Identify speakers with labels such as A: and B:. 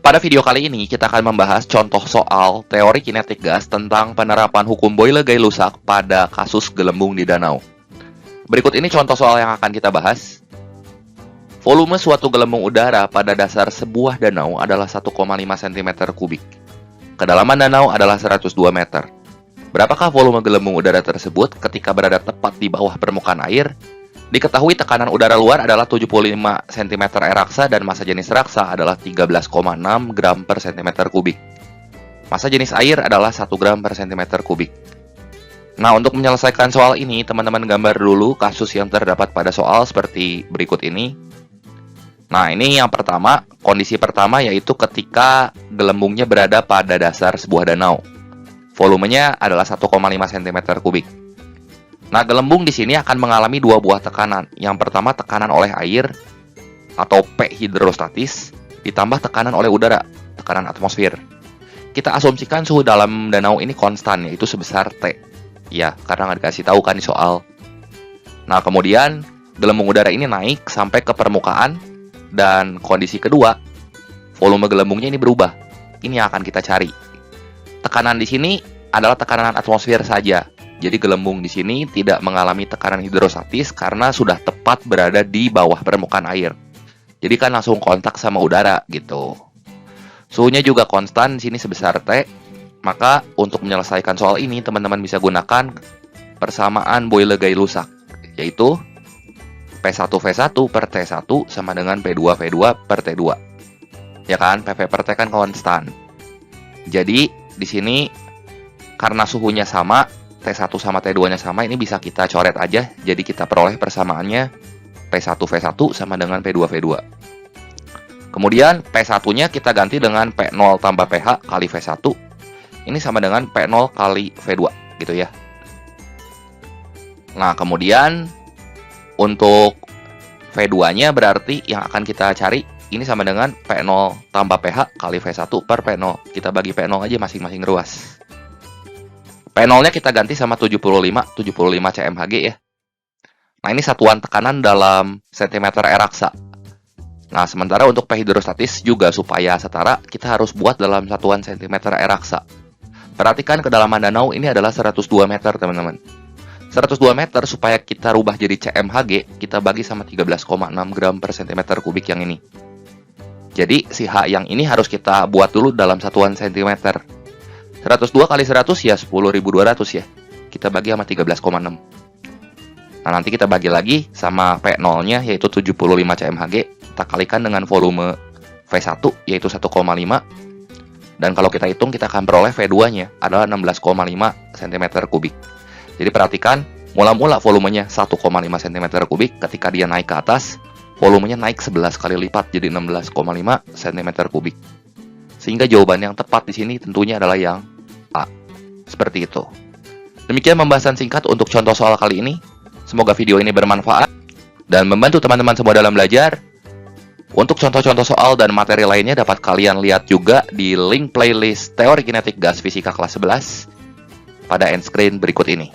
A: Pada video kali ini, kita akan membahas contoh soal teori kinetik gas tentang penerapan hukum Boyle-Gay-Lussac pada kasus gelembung di danau. Berikut ini contoh soal yang akan kita bahas. Volume suatu gelembung udara pada dasar sebuah danau adalah 1,5 cm kubik. Kedalaman danau adalah 102 meter. Berapakah volume gelembung udara tersebut ketika berada tepat di bawah permukaan air? Diketahui tekanan udara luar adalah 75 cm air raksa dan massa jenis raksa adalah 13,6 gram per cm kubik. Massa jenis air adalah 1 gram per cm kubik. Nah, untuk menyelesaikan soal ini, teman-teman gambar dulu kasus yang terdapat pada soal seperti berikut ini. Nah, ini yang pertama, kondisi pertama yaitu ketika gelembungnya berada pada dasar sebuah danau. Volumenya adalah 1,5 cm kubik. Nah, gelembung di sini akan mengalami dua buah tekanan. Yang pertama, tekanan oleh air atau P hidrostatis ditambah tekanan oleh udara, tekanan atmosfer. Kita asumsikan suhu dalam danau ini konstan, yaitu sebesar T. Ya, karena nggak dikasih tahu kan di soal. Nah, kemudian gelembung udara ini naik sampai ke permukaan dan kondisi kedua, volume gelembungnya ini berubah. Ini yang akan kita cari. Tekanan di sini adalah tekanan atmosfer saja. Jadi gelembung di sini tidak mengalami tekanan hidrostatis karena sudah tepat berada di bawah permukaan air. Jadi kan langsung kontak sama udara gitu. Suhunya juga konstan di sini sebesar T. Maka untuk menyelesaikan soal ini teman-teman bisa gunakan persamaan Boyle-Gay-Lussac, yaitu P1V1 per T1 sama dengan P2V2 per T2. Ya kan, PV per T kan konstan. Jadi di sini karena suhunya sama, T1 sama T2-nya sama, ini bisa kita coret aja. Jadi kita peroleh persamaannya P1V1 sama dengan P2V2. Kemudian P1-nya kita ganti dengan P0 tambah PH kali V1. Ini sama dengan P0 kali V2 gitu ya. Nah, kemudian untuk V2-nya berarti yang akan kita cari ini sama dengan P0 tambah PH kali V1 per P0. Kita bagi P0 aja masing-masing ruas. P0-nya kita ganti sama 75 cmHg ya. Nah, ini satuan tekanan dalam cm air raksa. Nah, sementara untuk P hidrostatis juga supaya setara, kita harus buat dalam satuan cm air raksa. Perhatikan kedalaman danau ini adalah 102 meter, teman-teman. 102 meter supaya kita rubah jadi cmHg, kita bagi sama 13,6 gram per cm kubik yang ini. Jadi, si H yang ini harus kita buat dulu dalam satuan cm. 102 kali 100 ya 10.200 ya. Kita bagi sama 13,6. Nah, nanti kita bagi lagi sama P0-nya yaitu 75 cmHg. Kita kalikan dengan volume V1 yaitu 1,5. Dan kalau kita hitung kita akan peroleh V2-nya adalah 16,5 cm kubik. Jadi perhatikan, mula-mula volumenya 1,5 cm kubik, ketika dia naik ke atas, volumenya naik 11 kali lipat jadi 16,5 cm kubik. Sehingga jawaban yang tepat di sini tentunya adalah yang A. Seperti itu. Demikian pembahasan singkat untuk contoh soal kali ini. Semoga video ini bermanfaat dan membantu teman-teman semua dalam belajar. Untuk contoh-contoh soal dan materi lainnya dapat kalian lihat juga di link playlist Teori Kinetik Gas Fisika kelas 11 pada end screen berikut ini.